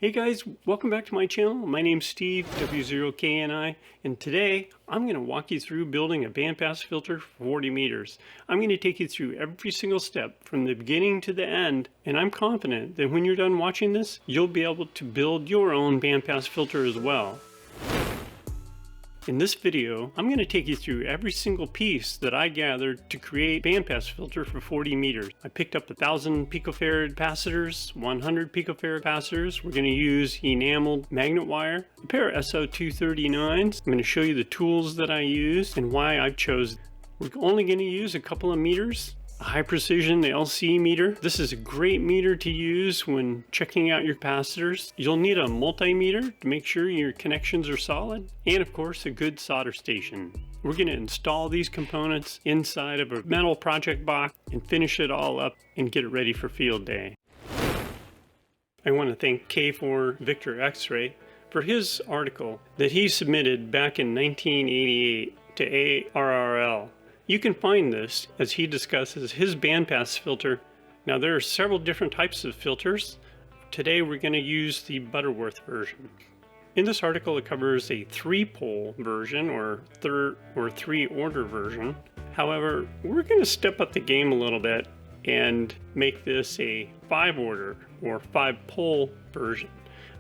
Hey guys, welcome back to my channel. My name's Steve, W0KNI, and today I'm going to walk you through building a bandpass filter for 40 meters. I'm going to take you through every single step from the beginning to the end, and I'm confident that when you're done watching this, you'll be able to build your own bandpass filter as well. In this video, I'm going to take you through every single piece that I gathered to create bandpass filter for 40 meters. I picked up 1,000 picofarad capacitors, 100 picofarad capacitors. We're going to use enameled magnet wire, a pair of SO239s. I'm going to show you the tools that I used and why I've chosen. We're only going to use a couple of meters. A high precision LC meter. This is a great meter to use when checking out your capacitors. You'll need a multimeter to make sure your connections are solid, and of course a good solder station. We're going to install these components inside of a metal project box and finish it all up and get it ready for field day. I want to thank K4 Victor X-Ray for his article that he submitted back in 1988 to ARRL. You can find this as he discusses his bandpass filter. Now there are several different types of filters. Today we're going to use the Butterworth version. In this article it covers a 3-pole version or 3-order version. However, we're going to step up the game a little bit and make this a 5-order or 5-pole version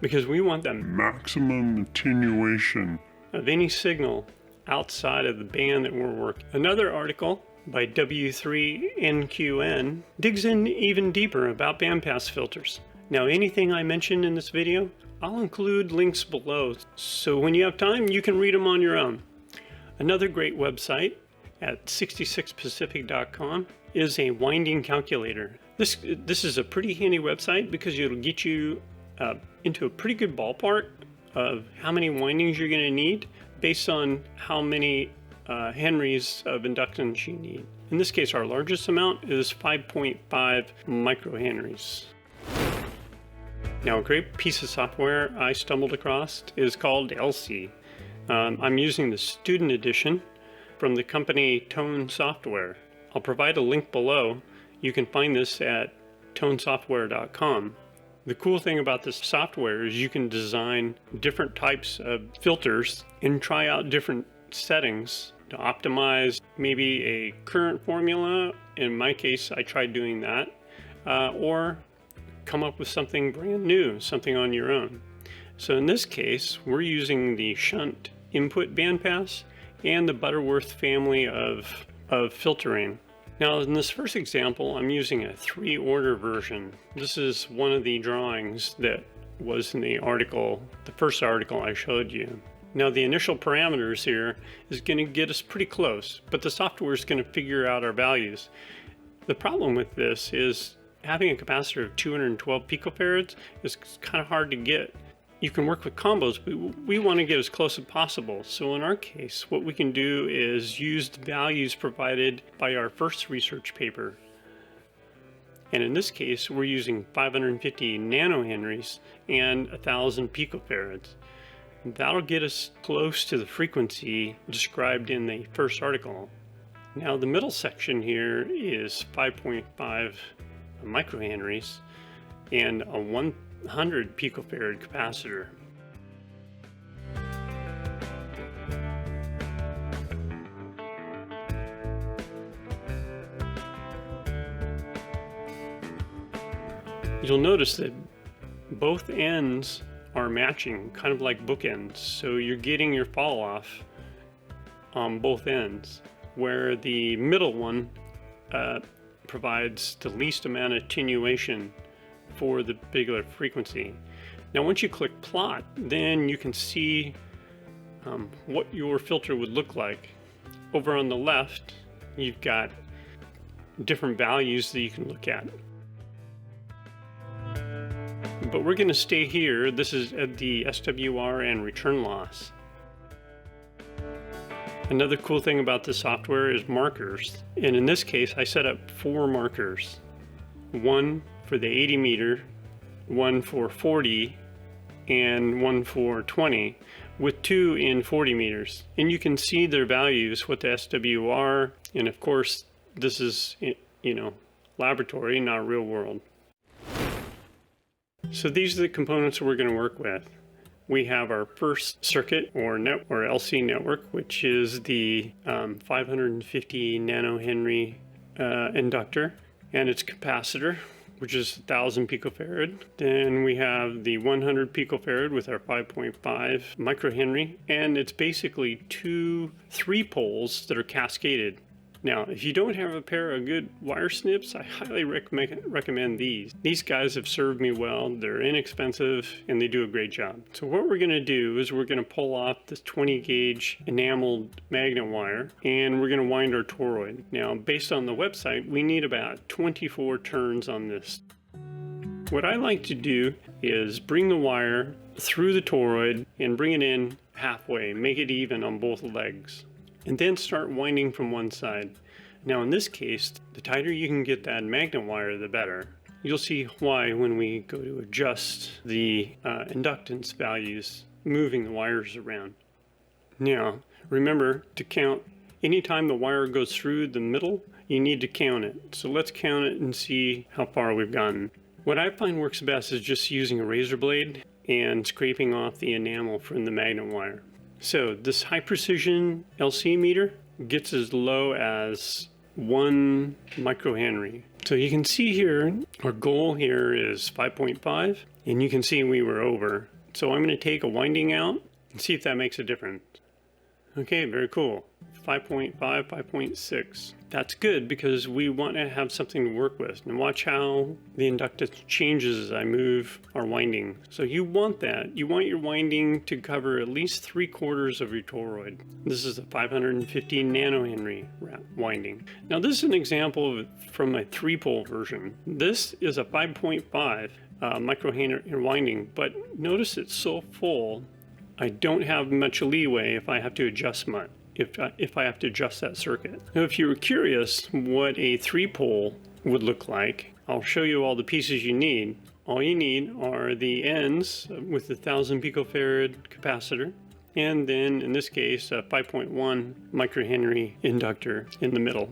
because we want the maximum attenuation of any signal outside of the band that we're working. Another article by W3NQN digs in even deeper about bandpass filters. Now anything I mention in this video, I'll include links below, so when you have time you can read them on your own. Another great website at 66pacific.com is a winding calculator. This is a pretty handy website because it'll get you into a pretty good ballpark of how many windings you're going to need based on how many henries of inductance you need. In this case, our largest amount is 5.5 microhenries. Now, a great piece of software I stumbled across is called LC. I'm using the student edition from the company Tone Software. I'll provide a link below. You can find this at tonesoftware.com. The cool thing about this software is you can design different types of filters and try out different settings to optimize maybe a current formula. In my case, I tried doing that, or come up with something brand new, something on your own. So in this case, we're using the shunt input bandpass and the Butterworth family of filtering. Now in this first example, I'm using a 3-order version. This is one of the drawings that was in the article, the first article I showed you. Now the initial parameters here is going to get us pretty close, but the software is going to figure out our values. The problem with this is having a capacitor of 212 picofarads is kind of hard to get. You can work with combos, but we want to get as close as possible. So in our case, what we can do is use the values provided by our first research paper. And in this case, we're using 550 nanohenries and 1,000 picofarads. That'll get us close to the frequency described in the first article. Now the middle section here is 5.5 microhenries and a 100 picofarad capacitor. You'll notice that both ends are matching, kind of like bookends, so you're getting your fall off on both ends, where the middle one provides the least amount of attenuation for the particular frequency. Now once you click plot, then you can see what your filter would look like. Over on the left, you've got different values that you can look at. But we're going to stay here. This is at the SWR and return loss. Another cool thing about this software is markers. And in this case, I set up 4 markers. One for the 80 meter, one for 40, and one for 20, with 2 in 40 meters. And you can see their values, what the SWR, and of course, this is, laboratory, not real world. So these are the components we're going to work with. We have our first circuit or LC network, which is the 550 nanohenry inductor and its capacitor, which is 1000 picofarad. Then we have the 100 picofarad with our 5.5 microhenry, and it's basically 2 3-poles that are cascaded. Now, if you don't have a pair of good wire snips, I highly recommend these. These guys have served me well. They're inexpensive and they do a great job. So what we're going to do is we're going to pull off this 20 gauge enameled magnet wire, and we're going to wind our toroid. Now, based on the website, we need about 24 turns on this. What I like to do is bring the wire through the toroid and bring it in halfway, make it even on both legs, and then start winding from one side. Now in this case, the tighter you can get that magnet wire, the better. You'll see why when we go to adjust the inductance values, moving the wires around. Now, remember to count anytime the wire goes through the middle, you need to count it. So let's count it and see how far we've gotten. What I find works best is just using a razor blade and scraping off the enamel from the magnet wire. So this high precision LC meter gets as low as 1 microhenry. So you can see here, our goal here is 5.5, and you can see we were over. So I'm going to take a winding out and see if that makes a difference. Okay, very cool. 5.5, 5.6. That's good because we want to have something to work with. And watch how the inductance changes as I move our winding. So you want that. You want your winding to cover at least 3/4 of your toroid. This is a 550 nanohenry winding. Now this is an example from my 3-pole version. This is a 5.5 microhenry winding, but notice it's so full, I don't have much leeway if I have to adjust if I have to adjust that circuit. Now, if you were curious what a 3-pole would look like, I'll show you all the pieces you need. All you need are the ends with the 1000 picofarad capacitor, and then in this case a 5.1 microhenry inductor in the middle.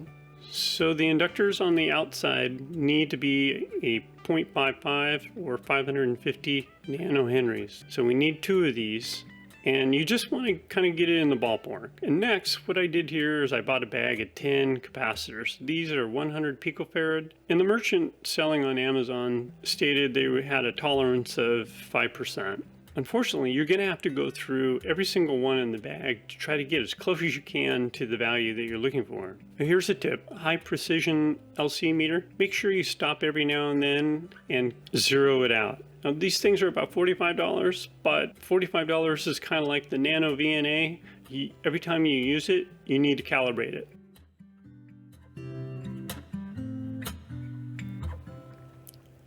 So the inductors on the outside need to be a 0.55 or 550 nanohenries. So we need 2 of these. And you just want to kind of get it in the ballpark. And next, what I did here is I bought a bag of 10 capacitors. These are 100 picofarad. And the merchant selling on Amazon stated they had a tolerance of 5%. Unfortunately, you're going to have to go through every single one in the bag to try to get as close as you can to the value that you're looking for. Now here's a tip. High precision LC meter. Make sure you stop every now and then and zero it out. Now these things are about $45, but $45 is kind of like the Nano VNA. Every time you use it, you need to calibrate it.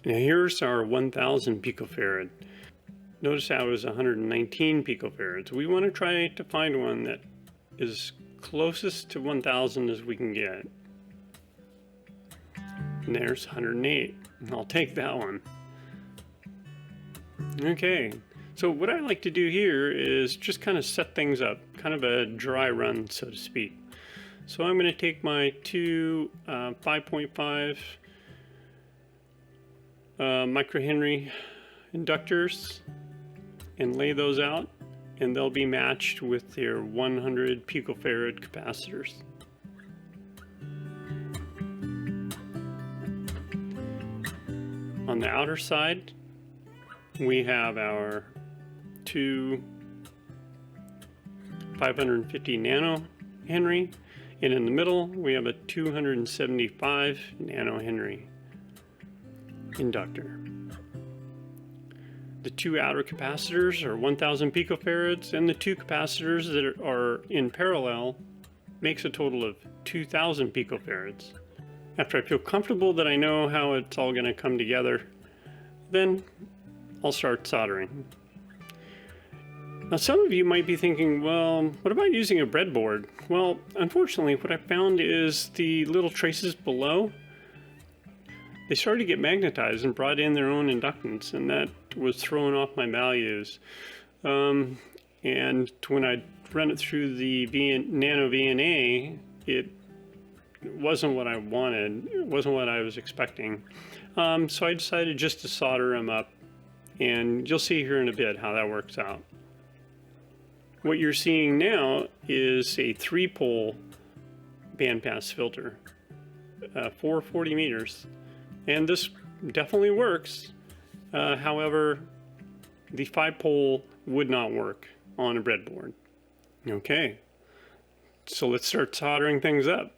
Now here's our 1000 picofarad. Notice how it was 119 picofarads. We want to try to find one that is closest to 1000 as we can get. And there's 108. I'll take that one. Okay, so what I like to do here is just kind of set things up, kind of a dry run, so to speak. So I'm going to take my 2 5.5 microhenry inductors and lay those out, and they'll be matched with their 100 picofarad capacitors. On the outer side, we have our 2 550 nanohenry, and in the middle we have a 275 nanohenry inductor. The 2 outer capacitors are 1000 picofarads, and the 2 capacitors that are in parallel makes a total of 2000 picofarads. After I feel comfortable that I know how it's all going to come together, then I'll start soldering. Now some of you might be thinking, well, what about using a breadboard? Well, unfortunately what I found is the little traces below, they started to get magnetized and brought in their own inductance, and that was throwing off my values. And when I run it through the Nano VNA, it wasn't what I wanted. It wasn't what I was expecting. So I decided just to solder them up And you'll see here in a bit how that works out. What you're seeing now is a 3-pole bandpass filter, 440 meters. And this definitely works. However, the 5-pole would not work on a breadboard. Okay, so let's start soldering things up.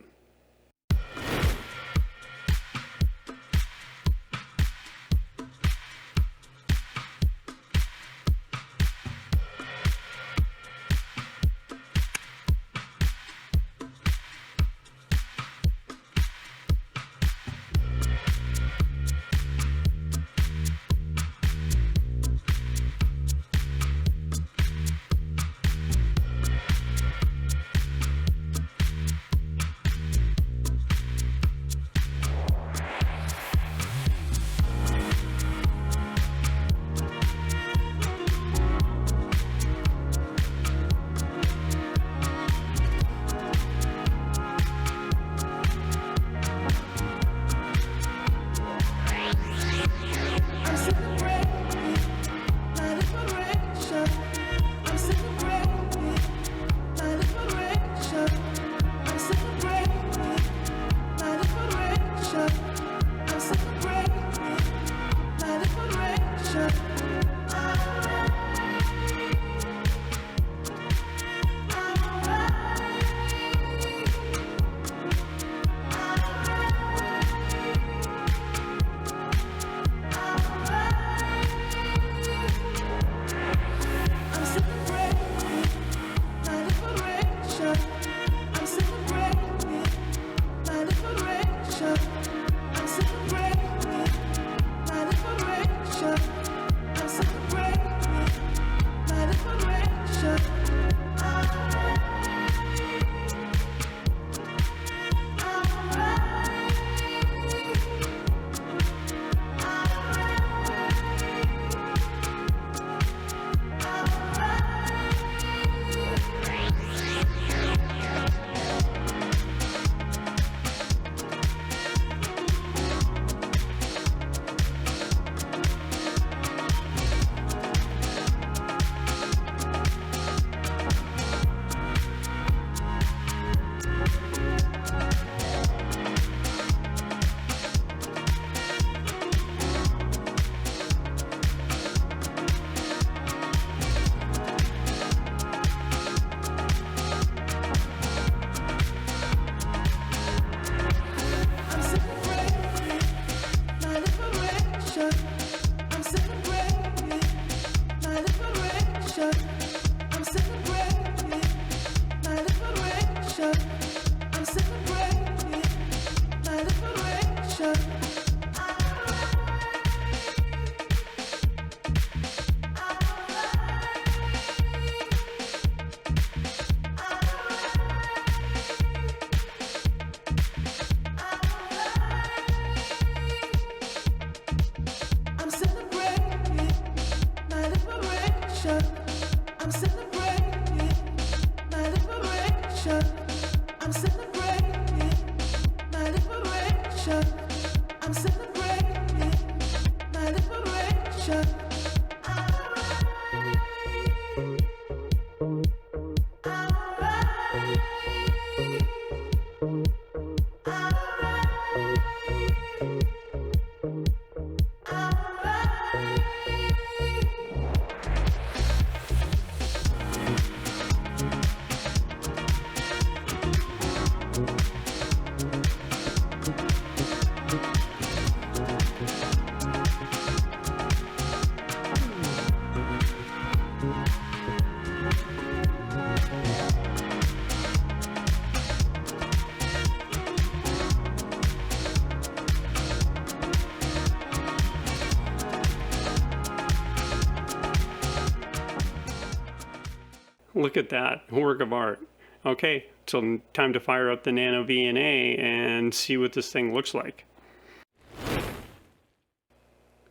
Look at that work of art. Okay, so time to fire up the Nano VNA and see what this thing looks like.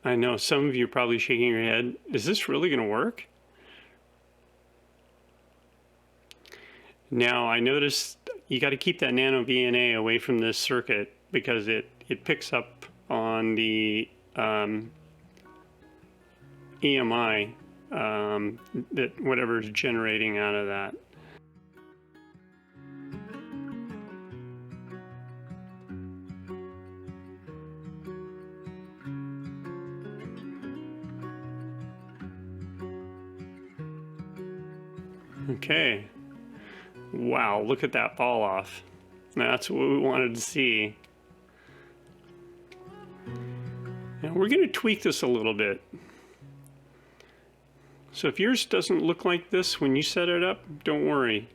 I know some of you are probably shaking your head. Is this really going to work? Now I noticed you got to keep that Nano VNA away from this circuit because it picks up on the EMI, that whatever is generating out of that. Okay. Wow, look at that fall off. That's what we wanted to see. Now we're going to tweak this a little bit. So if yours doesn't look like this when you set it up, don't worry.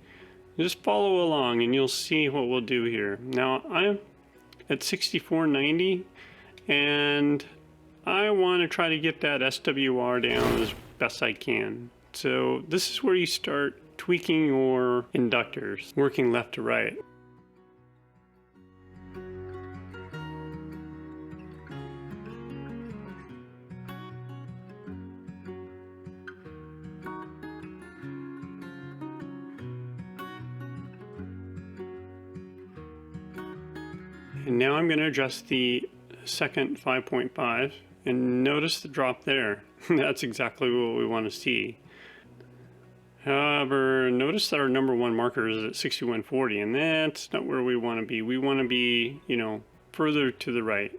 Just follow along and you'll see what we'll do here. Now I'm at 6490 and I want to try to get that SWR down as best I can. So this is where you start tweaking your inductors, working left to right. And now I'm going to adjust the second 5.5 and notice the drop there. That's exactly what we want to see. However, notice that our number one marker is at 6140, and that's not where we want to be. We want to be, you know, further to the right.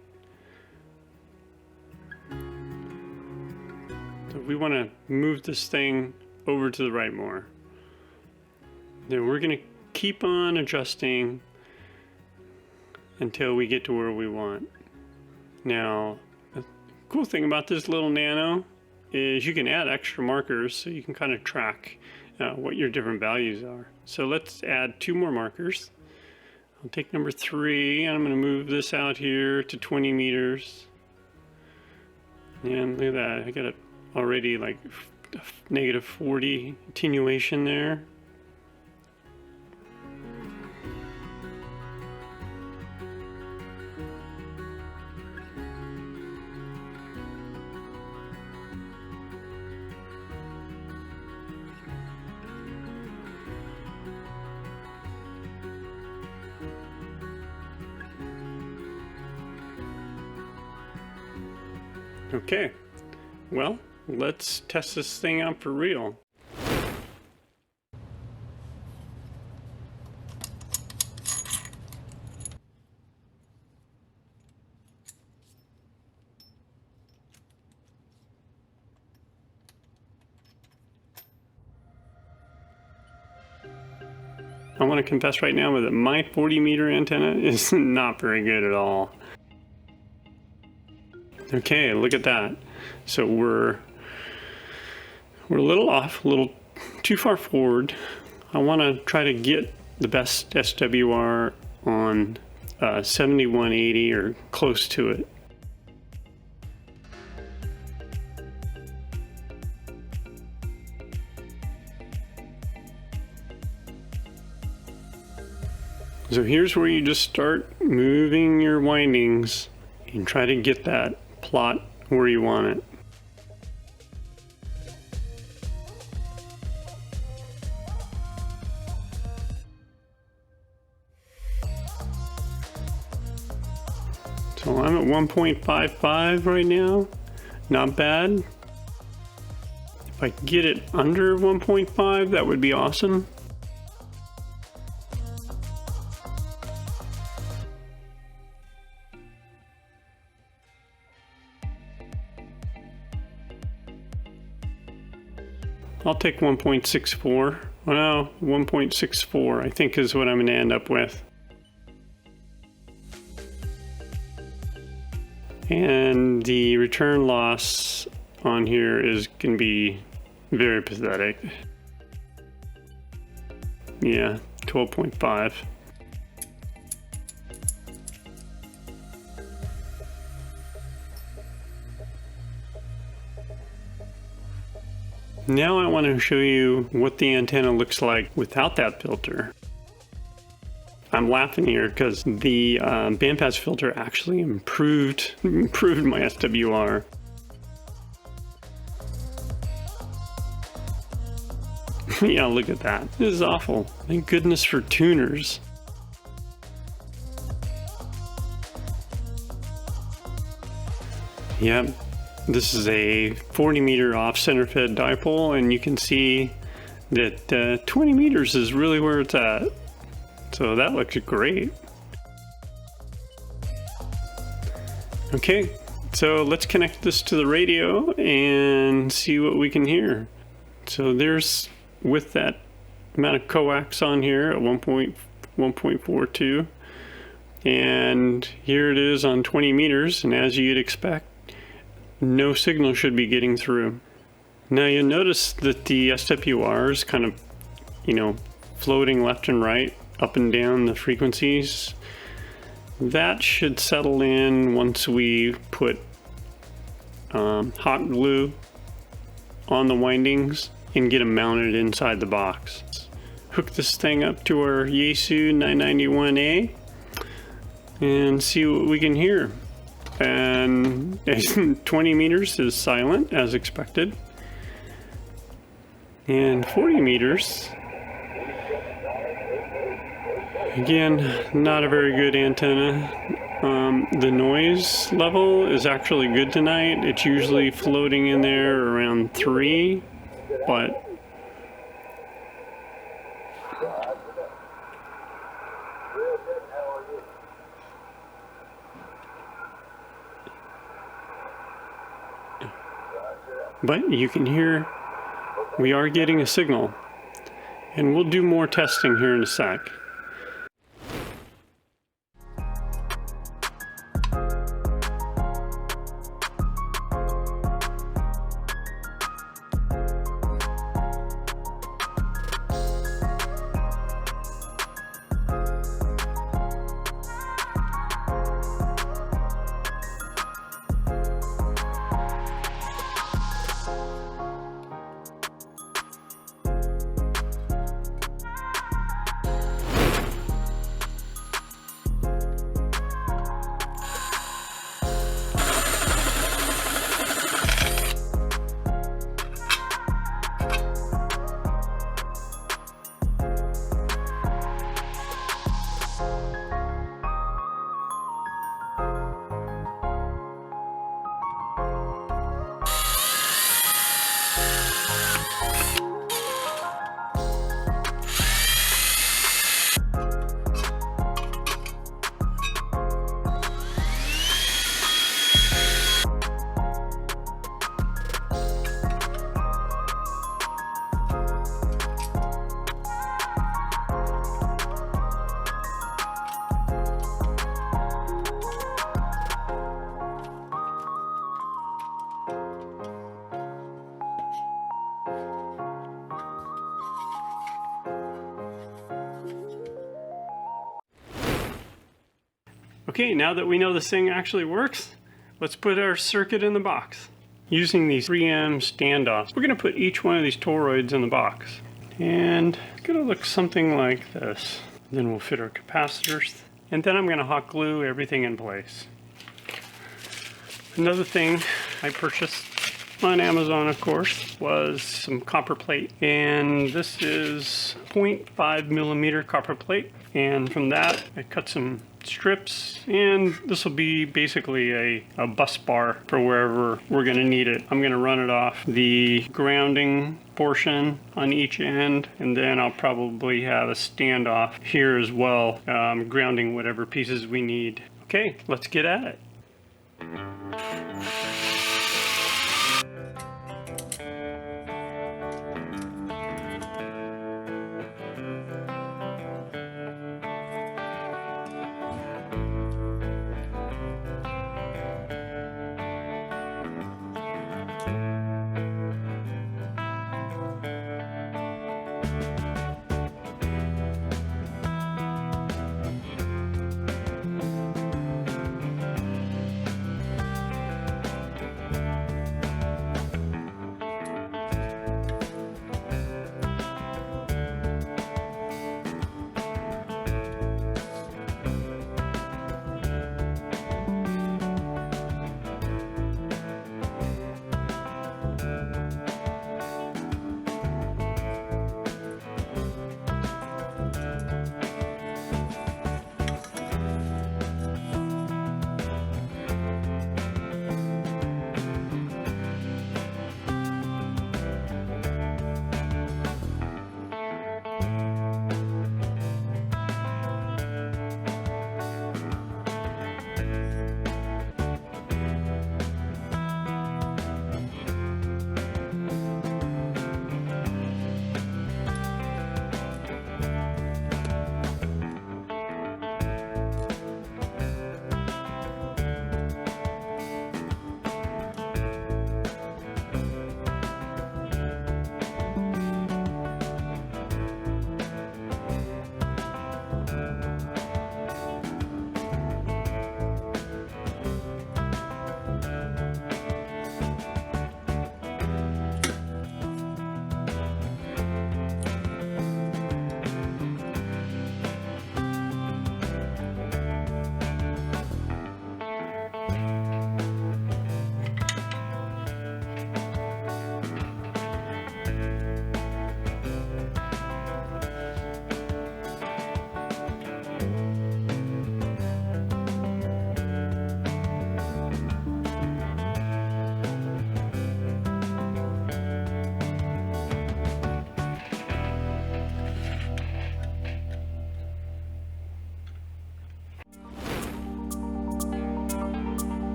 So we want to move this thing over to the right more. Then we're going to keep on adjusting until we get to where we want. Now, the cool thing about this little nano is you can add extra markers so you can kind of track what your different values are. So let's add 2 more markers. I'll take number 3 and I'm going to move this out here to 20 meters. And look at that, I got it already like negative 40 attenuation there. Okay, well, let's test this thing out for real. I want to confess right now that my 40 meter antenna is not very good at all. Okay, look at that. So we're a little off, a little too far forward. I want to try to get the best SWR on 7180 or close to it. So here's where you just start moving your windings and try to get that plot where you want it. So I'm at 1.55 right now, not bad. If I get it under 1.5, that would be awesome. I'll take 1.64. Well, 1.64 I think is what I'm going to end up with. And the return loss on here is going to be very pathetic. Yeah, 12.5. Now I want to show you what the antenna looks like without that filter. I'm laughing here because the bandpass filter actually improved my SWR. Yeah, look at that. This is awful. Thank goodness for tuners. Yep, This is a 40 meter off center fed dipole, and you can see that 20 meters is really where it's at. So that looks great. Okay, so let's connect this to the radio and see what we can hear. So there's, with that amount of coax on here at 1.42, and here it is on 20 meters, and as you'd expect, no signal should be getting through. Now you'll notice that the SWR is kind of, floating left and right, up and down the frequencies. That should settle in once we put hot glue on the windings and get them mounted inside the box. Hook this thing up to our Yaesu 991A and see what we can hear. And 20 meters is silent as expected. And 40 meters, again, not a very good antenna. The noise level is actually good tonight. It's usually floating in there around 3, but you can hear we are getting a signal, and we'll do more testing here in a sec. Okay, now that we know this thing actually works, let's put our circuit in the box. Using these 3M standoffs, we're going to put each one of these toroids in the box. And it's going to look something like this. Then we'll fit our capacitors. And then I'm going to hot glue everything in place. Another thing I purchased on Amazon, of course, was some copper plate. And this is 0.5 millimeter copper plate. And from that, I cut some strips, and this will be basically a bus bar for wherever we're going to need it. I'm going to run it off the grounding portion on each end, and then I'll probably have a standoff here as well, grounding whatever pieces we need. Okay, let's get at it.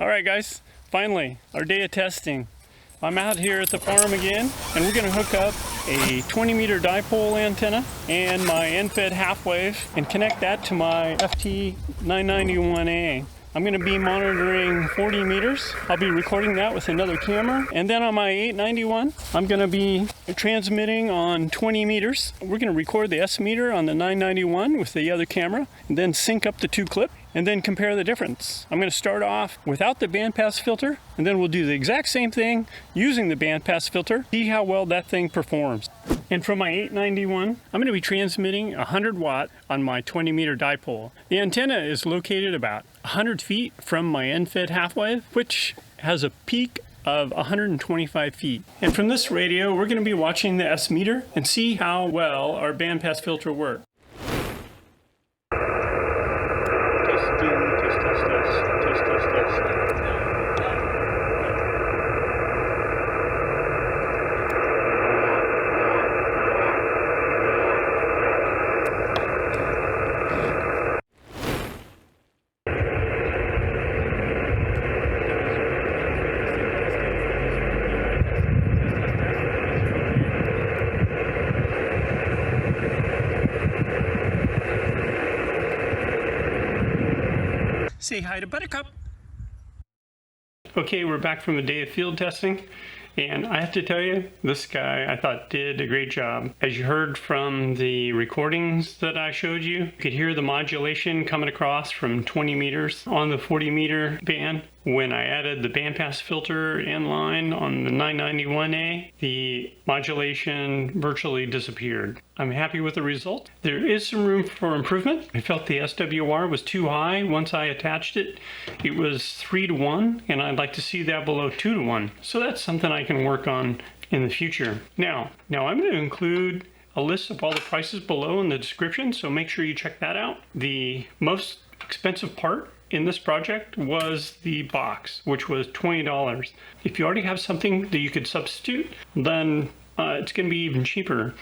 All right, guys, finally, our day of testing. I'm out here at the farm again, and we're going to hook up a 20-meter dipole antenna and my end-fed half-wave and connect that to my FT991A. I'm going to be monitoring 40 meters. I'll be recording that with another camera. And then on my 891, I'm going to be transmitting on 20 meters. We're going to record the S meter on the 991 with the other camera, and then sync up the two clips, and then compare the difference. I'm going to start off without the bandpass filter, and then we'll do the exact same thing using the bandpass filter, see how well that thing performs. And from my 891, I'm going to be transmitting 100 watt on my 20 meter dipole. The antenna is located about 100 feet from my end-fed half-wave, which has a peak of 125 feet. And from this radio, we're going to be watching the S meter and see how well our bandpass filter works. Say hi to Buttercup. Okay, we're back from a day of field testing, and I have to tell you, this guy I thought did a great job. As you heard from the recordings that I showed you, you could hear the modulation coming across from 20 meters on the 40 meter band. When I added the bandpass filter in line on the 991A, the modulation virtually disappeared. I'm happy with the result. There is some room for improvement. I felt the SWR was too high. Once I attached it, it was 3-to-1, and I'd like to see that below 2-to-1. So that's something I can work on in the future. Now I'm going to include a list of all the prices below in the description, so make sure you check that out. The most expensive part in this project was the box, which was $20. If you already have something that you could substitute, then it's going to be even cheaper.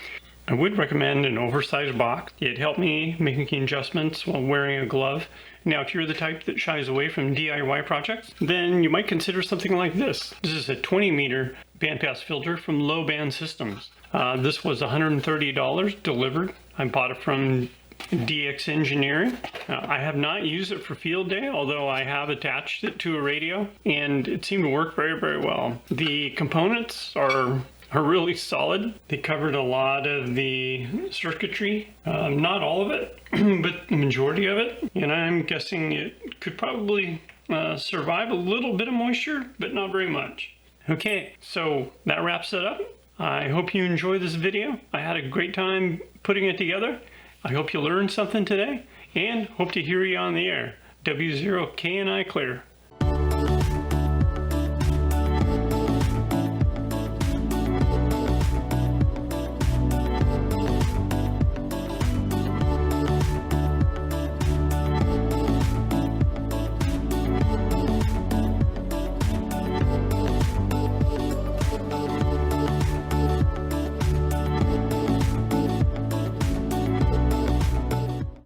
I would recommend an oversized box. It helped me making adjustments while wearing a glove. Now, if you're the type that shies away from DIY projects, then you might consider something like this. This is a 20-meter bandpass filter from Low Band Systems. This was $130 delivered. I bought it from DX Engineering. I have not used it for field day, although I have attached it to a radio, and it seemed to work very, very well. The components are really solid. They covered a lot of the circuitry, not all of it, but the majority of it, and I'm guessing it could probably survive a little bit of moisture, but not very much. Okay, so that wraps it up. I hope you enjoyed this video. I had a great time putting it together. I hope you learned something today, and hope to hear you on the air. W0KNI clear.